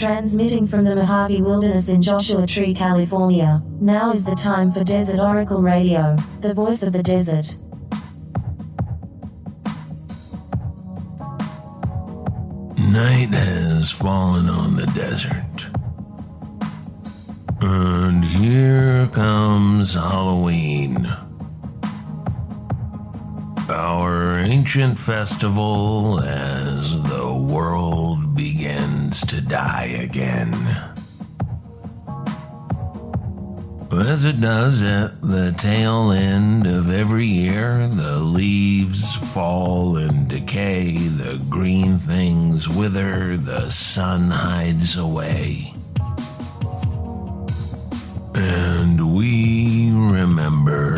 Transmitting from the Mojave Wilderness in Joshua Tree, California, now is the time for Desert Oracle Radio, the voice of the desert. Night has fallen on the desert. And here comes Halloween. Our ancient festival as the world begins to die again. As it does at the tail end of every year, the leaves fall and decay, the green things wither, the sun hides away. And we remember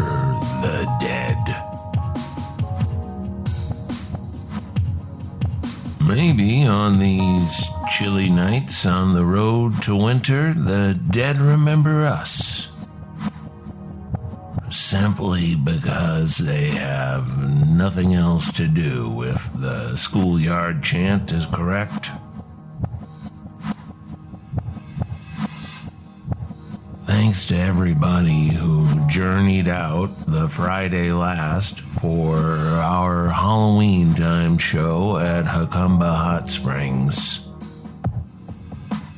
the dead. Maybe on these chilly nights on the road to winter, the dead remember us. Simply because they have nothing else to do if the schoolyard chant is correct. Thanks to everybody who journeyed out the Friday last for our Halloween time show at Jacumba Hot Springs.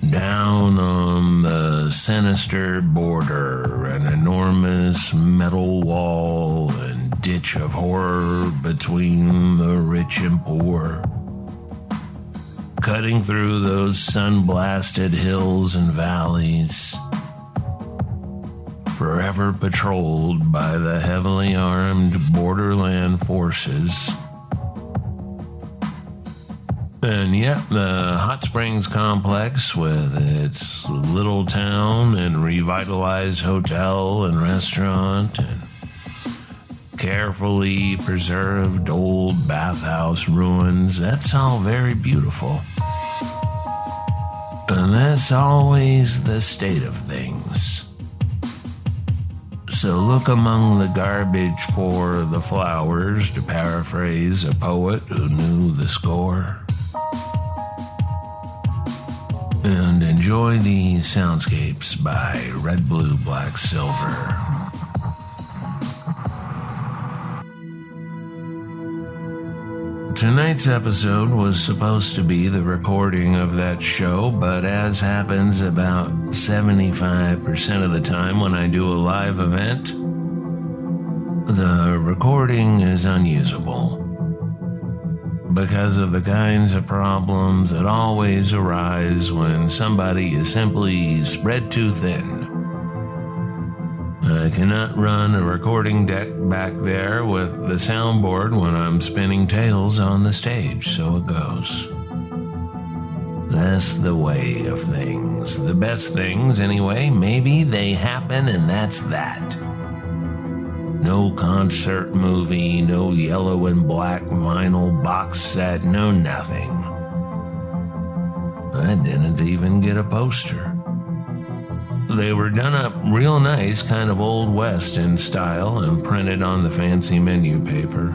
Down on the sinister border, an enormous metal wall and ditch of horror between the rich and poor. Cutting through those sun-blasted hills and valleys, forever patrolled by the heavily armed borderland forces. And yet the Hot Springs complex, with its little town and revitalized hotel and restaurant and carefully preserved old bathhouse ruins, that's all very beautiful. And that's always the state of things. So look among the garbage for the flowers, to paraphrase a poet who knew the score. And enjoy the soundscapes by RedBlueBlackSilver. Tonight's episode was supposed to be the recording of that show, but as happens about 75% of the time when I do a live event, the recording is unusable because of the kinds of problems that always arise when somebody is simply spread too thin. I cannot run a recording deck back there with the soundboard when I'm spinning tails on the stage, so it goes. That's the way of things. The best things, anyway, maybe they happen and that's that. No concert movie, no yellow and black vinyl box set, no nothing. I didn't even get a poster. They were done up real nice, kind of Old West in style, and printed on the fancy menu paper.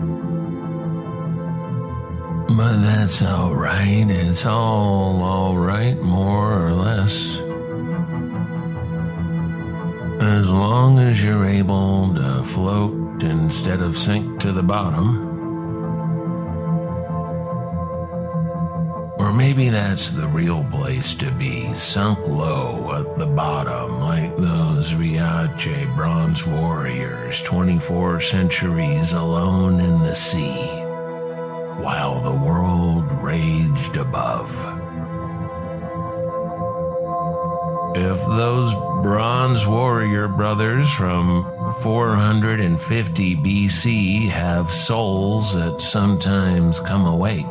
But that's alright, it's all alright, more or less. As long as you're able to float instead of sink to the bottom. Or maybe that's the real place to be, sunk low at the bottom, like those Riache bronze warriors 24 centuries alone in the sea, while the world raged above. If those bronze warrior brothers from 450 BC have souls that sometimes come awake,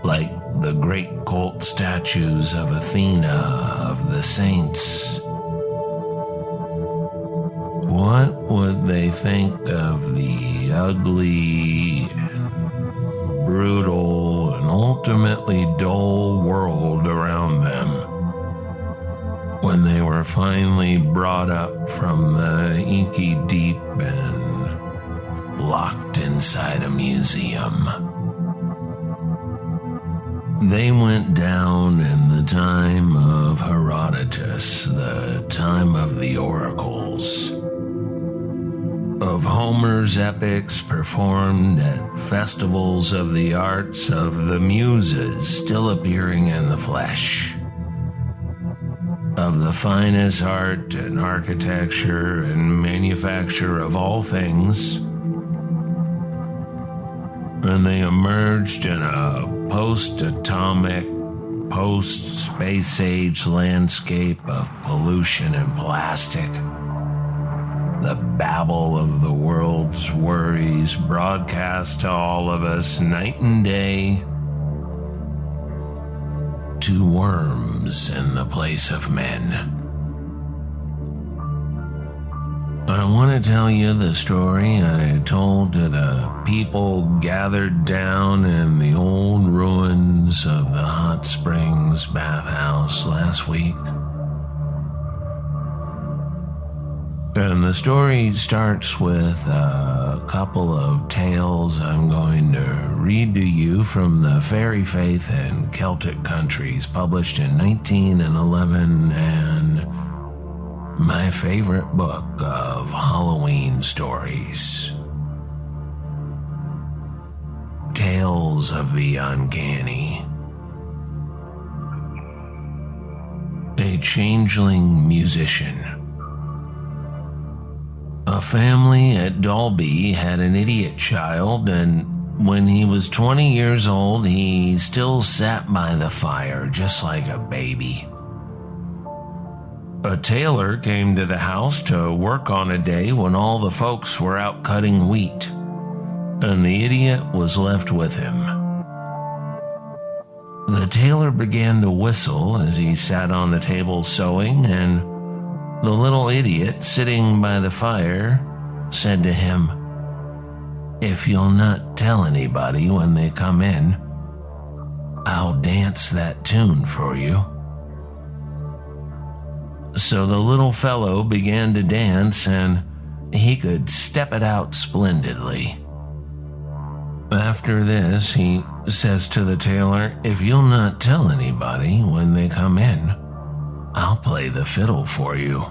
like the great cult statues of Athena, of the saints, what would they think of the ugly, brutal, and ultimately dull world around them when they were finally brought up from the inky deep and locked inside a museum? They went down in the time of Herodotus, the time of the oracles, of Homer's epics performed at festivals of the arts, of the muses still appearing in the flesh, of the finest art and architecture and manufacture of all things, and they emerged in a post-atomic, post-space age landscape of pollution and plastic. The babble of the world's worries broadcast to all of us night and day. To worms in the place of men. I want to tell you the story I told to the people gathered down in the old ruins of the hot springs bathhouse last week. And the story starts with a couple of tales I'm going to read to you from the Fairy Faith and Celtic Countries, published in 1911, and my favorite book of Halloween stories. Tales of the Uncanny. A changeling musician. A family at Dalby had an idiot child, and when he was 20 years old, he still sat by the fire just like a baby. A tailor came to the house to work on a day when all the folks were out cutting wheat, and the idiot was left with him. The tailor began to whistle as he sat on the table sewing, and the little idiot sitting by the fire said to him, "If you'll not tell anybody when they come in, I'll dance that tune for you." So the little fellow began to dance, and he could step it out splendidly. After this, he says to the tailor, "If you'll not tell anybody when they come in, I'll play the fiddle for you."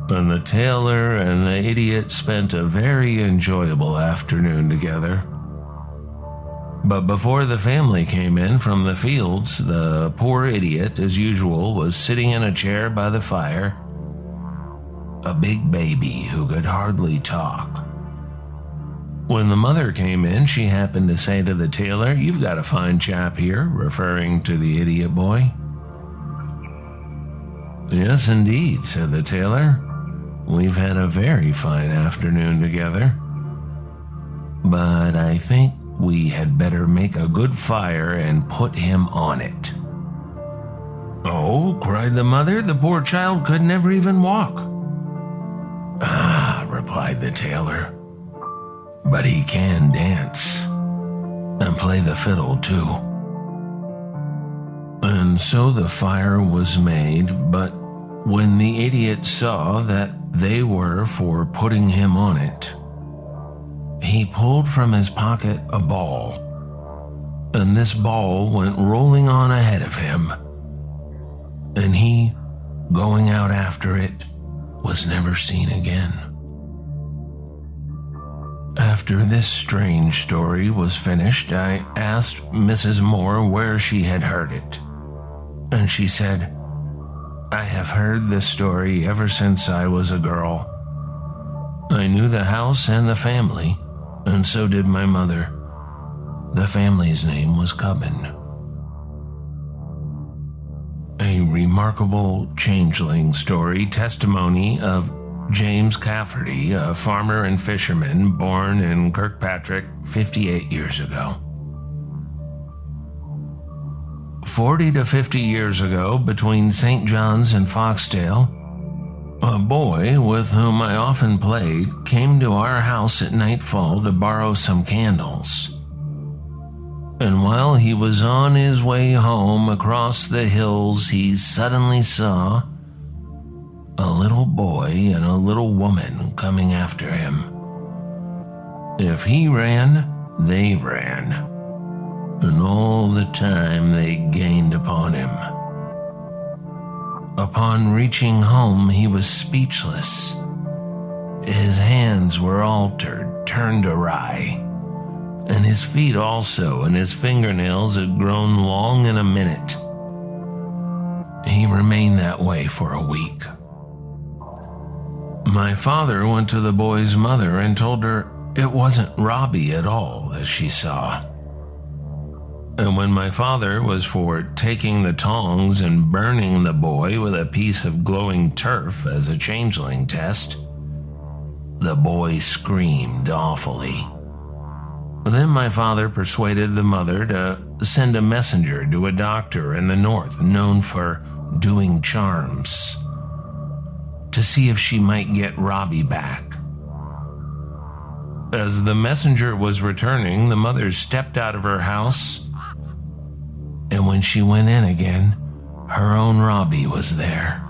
And the tailor and the idiot spent a very enjoyable afternoon together. But before the family came in from the fields, the poor idiot, as usual, was sitting in a chair by the fire, a big baby who could hardly talk. When the mother came in, she happened to say to the tailor, "You've got a fine chap here," referring to the idiot boy. "Yes, indeed," said the tailor. "We've had a very fine afternoon together. But I think we had better make a good fire and put him on it." "Oh," cried the mother, "the poor child could never even walk." "Ah," replied the tailor, "but he can dance, and play the fiddle too." And so the fire was made, but when the idiot saw that they were for putting him on it, he pulled from his pocket a ball, and this ball went rolling on ahead of him, and he, going out after it, was never seen again. After this strange story was finished, I asked Mrs. Moore where she had heard it, and she said, "I have heard this story ever since I was a girl. I knew the house and the family, and so did my mother. The family's name was Cubbin." A remarkable changeling story, testimony of James Cafferty, a farmer and fisherman born in Kirkpatrick 58 years ago. 40 to 50 years ago, between St. John's and Foxdale, a boy with whom I often played came to our house at nightfall to borrow some candles. And while he was on his way home across the hills, he suddenly saw a little boy and a little woman coming after him. If he ran, they ran. and all the time they gained upon him. Upon reaching home, he was speechless. His hands were altered, turned awry, and his feet also, and his fingernails had grown long in a minute. He remained that way for a week. My father went to the boy's mother and told her it wasn't Robbie at all that she saw. And when my father was for taking the tongs and burning the boy with a piece of glowing turf as a changeling test, the boy screamed awfully. Then my father persuaded the mother to send a messenger to a doctor in the north known for doing charms, to see if she might get Robbie back. As the messenger was returning, the mother stepped out of her house, and when she went in again, her own Robbie was there.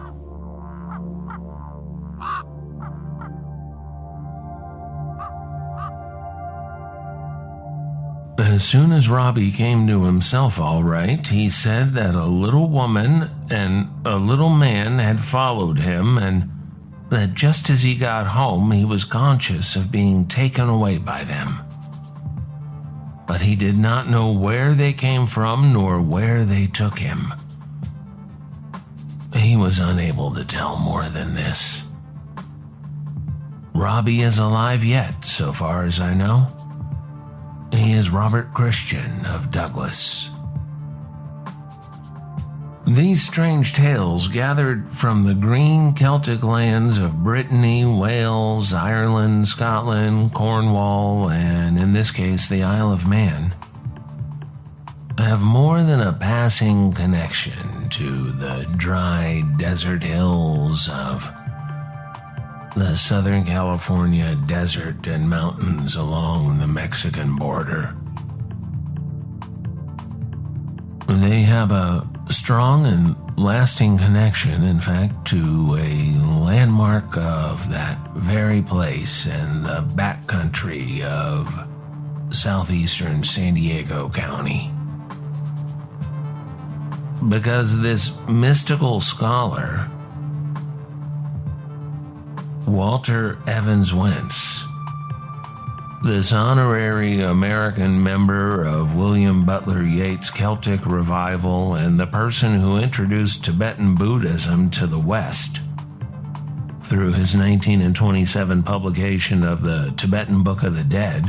As soon as Robbie came to himself all right, he said that a little woman and a little man had followed him, and that just as he got home, he was conscious of being taken away by them. But he did not know where they came from nor where they took him. He was unable to tell more than this. Robbie is alive yet, so far as I know. He is Robert Christian of Douglas. These strange tales, gathered from the green Celtic lands of Brittany, Wales, Ireland, Scotland, Cornwall, and in this case the Isle of Man, have more than a passing connection to the dry desert hills of the Southern California desert and mountains along the Mexican border. They have a strong and lasting connection, in fact, to a landmark of that very place in the backcountry of southeastern San Diego County. Because this mystical scholar, Walter Evans Wentz, this honorary American member of William Butler Yeats' Celtic Revival and the person who introduced Tibetan Buddhism to the West through his 1927 publication of the Tibetan Book of the Dead,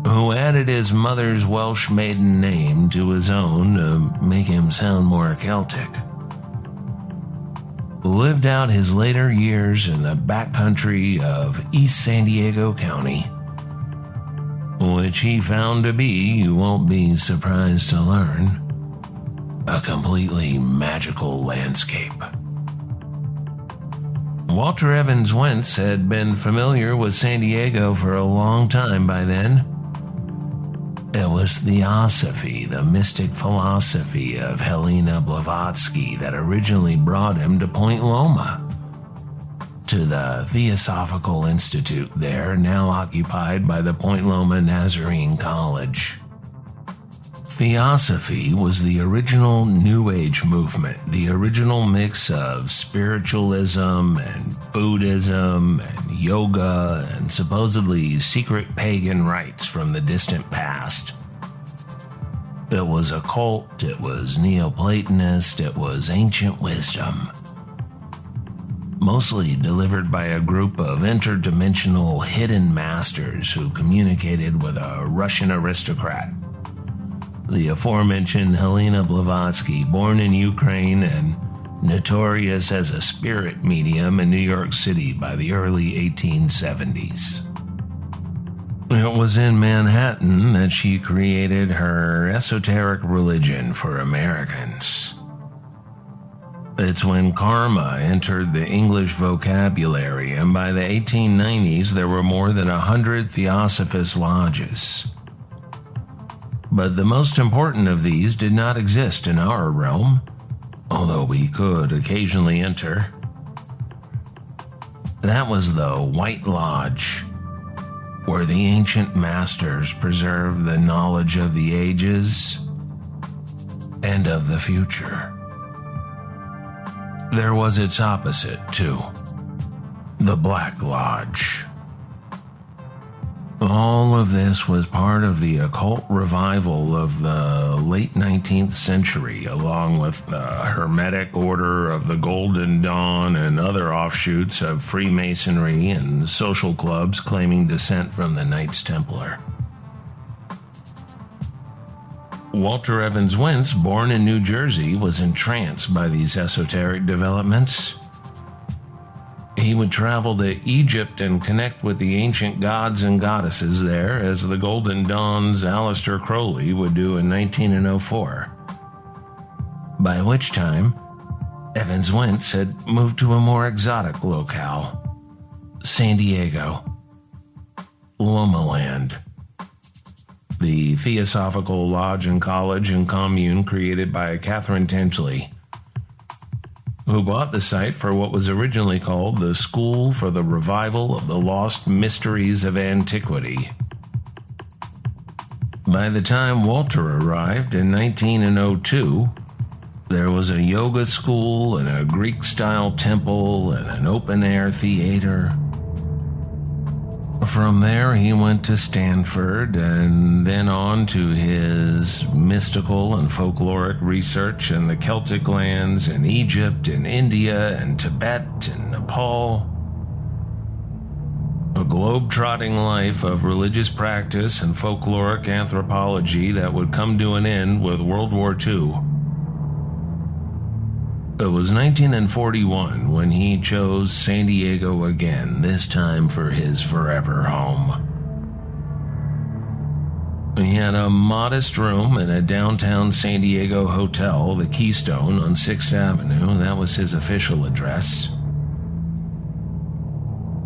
who added his mother's Welsh maiden name to his own to make him sound more Celtic, lived out his later years in the backcountry of East San Diego County, which he found to be, you won't be surprised to learn, a completely magical landscape. Walter Evans Wentz had been familiar with San Diego for a long time by then. It was theosophy, the mystic philosophy of Helena Blavatsky, that originally brought him to Point Loma, to the Theosophical Institute there, now occupied by the Point Loma Nazarene College. Theosophy was the original New Age movement, the original mix of spiritualism and Buddhism and yoga and supposedly secret pagan rites from the distant past. It was occult, it was Neoplatonist, it was ancient wisdom, mostly delivered by a group of interdimensional hidden masters who communicated with a Russian aristocrat, the aforementioned Helena Blavatsky, born in Ukraine and notorious as a spirit medium in New York City by the early 1870s. It was in Manhattan that she created her esoteric religion for Americans. It's when karma entered the English vocabulary, and by the 1890s there were more than 100 Theosophist lodges. But the most important of these did not exist in our realm, although we could occasionally enter. That was the White Lodge, where the ancient masters preserved the knowledge of the ages and of the future. There was its opposite, too, the Black Lodge. All of this was part of the occult revival of the late 19th century, along with the Hermetic Order of the Golden Dawn and other offshoots of Freemasonry and social clubs claiming descent from the Knights Templar. Walter Evans Wentz, born in New Jersey, was entranced by these esoteric developments. He would travel to Egypt and connect with the ancient gods and goddesses there, as the Golden Dawn's Aleister Crowley would do in 1904. By which time, Evans Wentz had moved to a more exotic locale, San Diego, Loma Land, the Theosophical Lodge and College and Commune created by Catherine Tinsley, who bought the site for what was originally called the School for the Revival of the Lost Mysteries of Antiquity. By the time Walter arrived in 1902, there was a yoga school and a Greek-style temple and an open-air theater. From there, he went to Stanford and then on to his mystical and folkloric research in the Celtic lands in Egypt and India and Tibet and Nepal. A globe-trotting life of religious practice and folkloric anthropology that would come to an end with World War II. It was 1941 when he chose San Diego again, this time for his forever home. He had a modest room in a downtown San Diego hotel, the Keystone on 6th Avenue. That was his official address.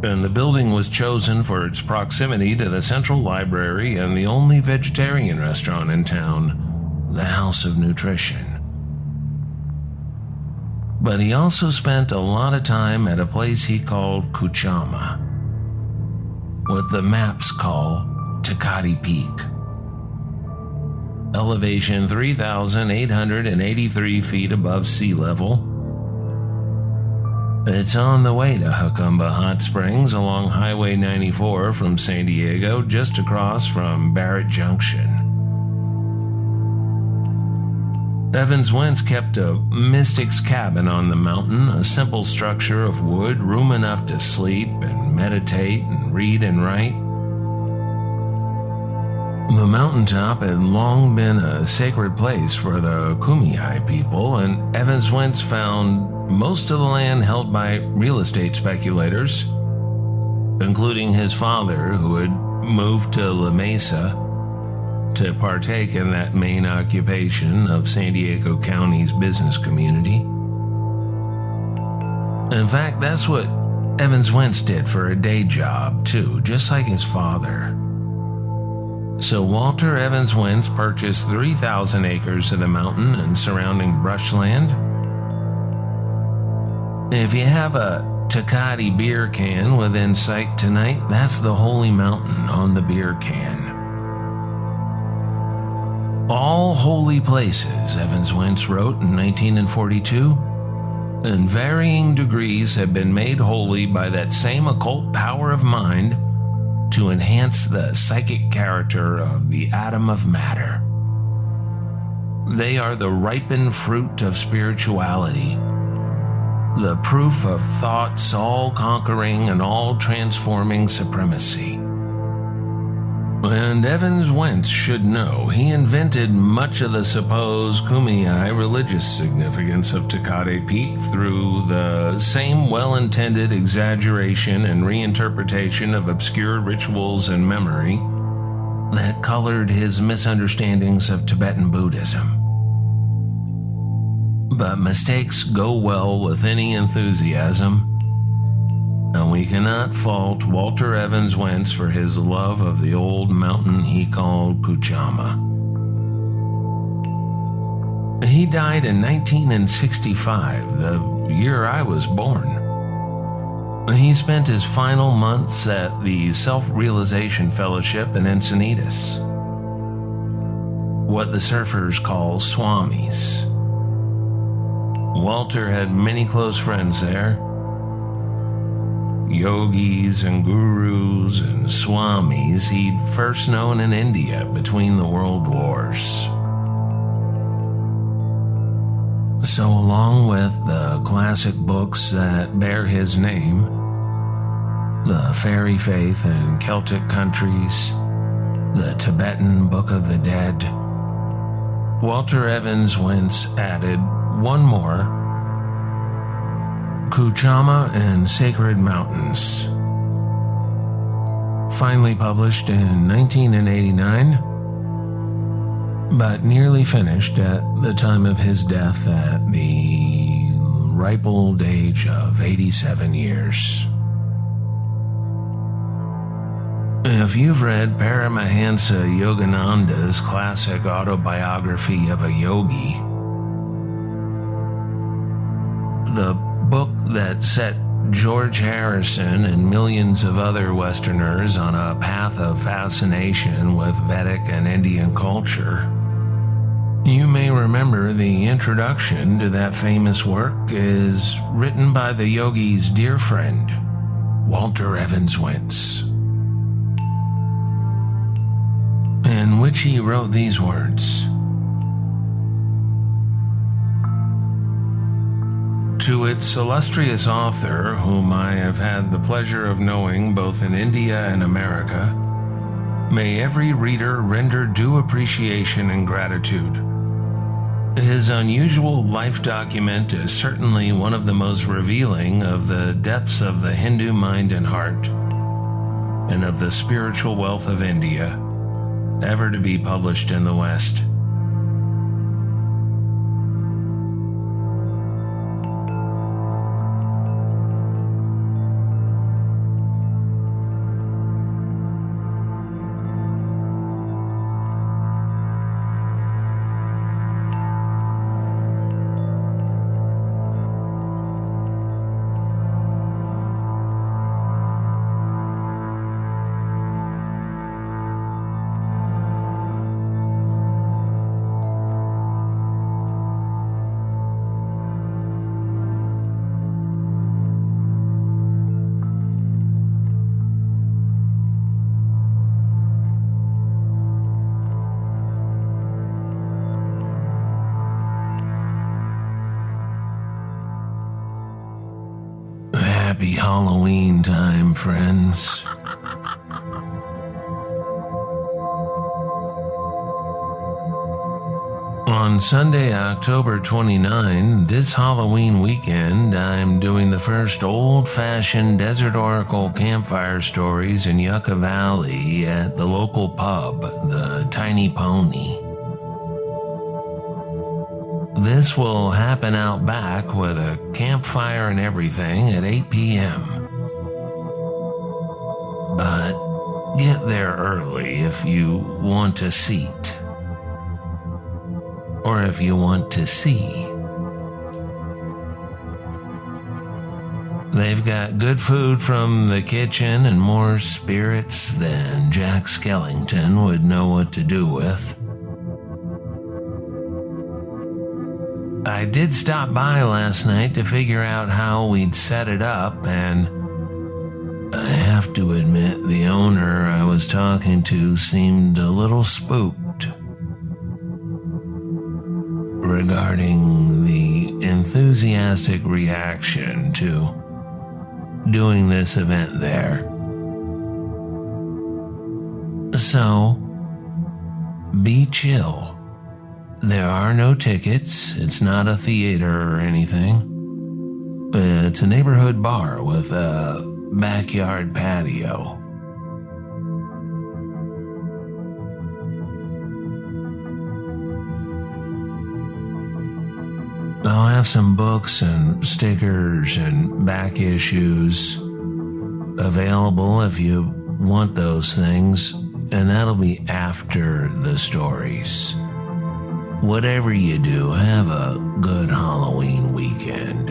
And the building was chosen for its proximity to the Central Library and the only vegetarian restaurant in town, the House of Nutrition. But he also spent a lot of time at a place he called Kuchama, what the maps call Tecate Peak. Elevation 3,883 feet above sea level. It's on the way to Jacumba Hot Springs along Highway 94 from San Diego, just across from Barrett Junction. Evans Wentz kept a mystic's cabin on the mountain, a simple structure of wood, room enough to sleep and meditate and read and write. The mountaintop had long been a sacred place for the Kumeyaay people, and Evans Wentz found most of the land held by real estate speculators, including his father, who had moved to La Mesa to partake in that main occupation of San Diego County's business community. In fact, that's what Evans Wentz did for a day job, too, just like his father. So Walter Evans Wentz purchased 3,000 acres of the mountain and surrounding brushland. If you have a Tecate beer can within sight tonight, that's the holy mountain on the beer can. All holy places, Evans Wentz wrote in 1942, in varying degrees have been made holy by that same occult power of mind to enhance the psychic character of the atom of matter. They are the ripened fruit of spirituality, the proof of thought's all-conquering and all-transforming supremacy. And Evans Wentz should know he invented much of the supposed Kumeyaay religious significance of Tecate Peak through the same well-intended exaggeration and reinterpretation of obscure rituals and memory that colored his misunderstandings of Tibetan Buddhism. But mistakes go well with any enthusiasm, and we cannot fault Walter Evans Wentz for his love of the old mountain he called Kuchama. He died in 1965, the year I was born. He spent his final months at the Self-Realization Fellowship in Encinitas, what the surfers call swamis. Walter had many close friends there, yogis and gurus and swamis he'd first known in India between the world wars. So along with the classic books that bear his name, the Fairy Faith in Celtic Countries, the Tibetan Book of the Dead, Walter Evans Wentz added one more, Kuchama and Sacred Mountains, finally published in 1989, but nearly finished at the time of his death at the ripe old age of 87 years. If you've read Paramahansa Yogananda's classic autobiography of a yogi, the book that set George Harrison and millions of other Westerners on a path of fascination with Vedic and Indian culture, you may remember the introduction to that famous work is written by the yogi's dear friend, Walter Evans Wentz, in which he wrote these words: To its illustrious author, whom I have had the pleasure of knowing both in India and America, may every reader render due appreciation and gratitude. His unusual life document is certainly one of the most revealing of the depths of the Hindu mind and heart, and of the spiritual wealth of India, ever to be published in the West. Happy Halloween time, friends. On Sunday, October 29, this Halloween weekend, I'm doing the first old-fashioned Desert Oracle campfire stories in Yucca Valley at the local pub, the Tiny Pony. This will happen out back with a campfire and everything at 8 p.m. But get there early if you want a seat. Or if you want to see. They've got good food from the kitchen and more spirits than Jack Skellington would know what to do with. I did stop by last night to figure out how we'd set it up, and I have to admit the owner I was talking to seemed a little spooked regarding the enthusiastic reaction to doing this event there. So, be chill. There are no tickets. It's not a theater or anything. It's a neighborhood bar with a backyard patio. I'll have some books and stickers and back issues available if you want those things, and that'll be after the stories. Whatever you do, have a good Halloween weekend.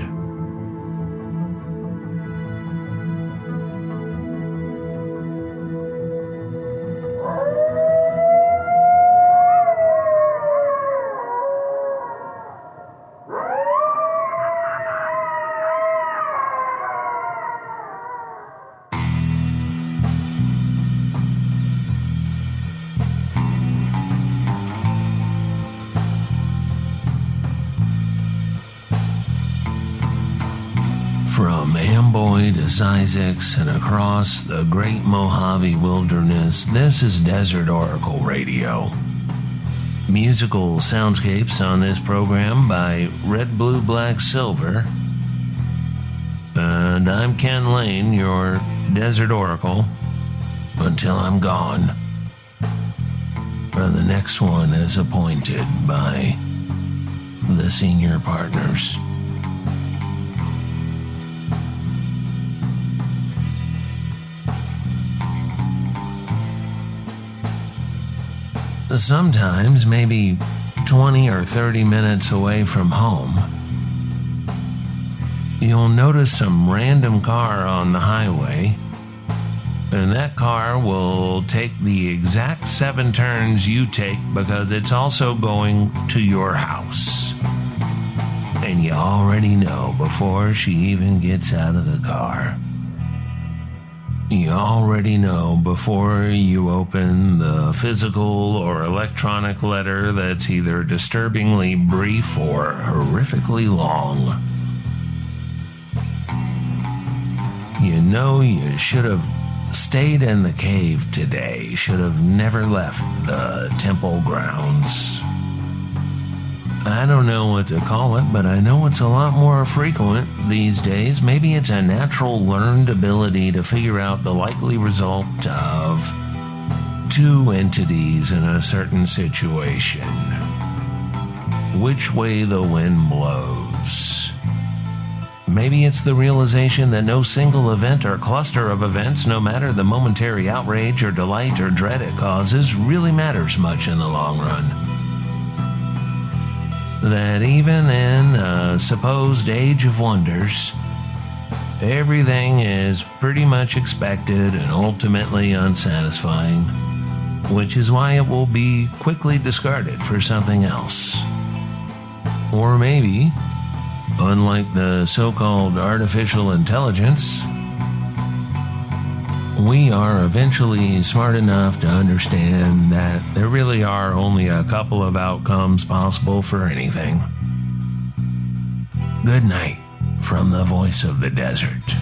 Illinois to Isaacs and across the Great Mojave Wilderness, this is Desert Oracle Radio. Musical soundscapes on this program by RedBlueBlackSilver. And I'm Ken Layne, your Desert Oracle, until I'm gone. And the next one is appointed by the senior partners. Sometimes, maybe 20 or 30 minutes away from home, you'll notice some random car on the highway, and that car will take the exact 7 turns you take because it's also going to your house. And you already know before she even gets out of the car. You already know before you open the physical or electronic letter that's either disturbingly brief or horrifically long. You know you should have stayed in the cave today, should have never left the temple grounds. I don't know what to call it, but I know it's a lot more frequent these days. Maybe it's a natural learned ability to figure out the likely result of 2 entities in a certain situation. Which way the wind blows. Maybe it's the realization that no single event or cluster of events, no matter the momentary outrage or delight or dread it causes, really matters much in the long run. That even in a supposed age of wonders, everything is pretty much expected and ultimately unsatisfying, which is why it will be quickly discarded for something else. Or maybe, unlike the so-called artificial intelligence, we are eventually smart enough to understand that there really are only a couple of outcomes possible for anything. Good night from the voice of the desert.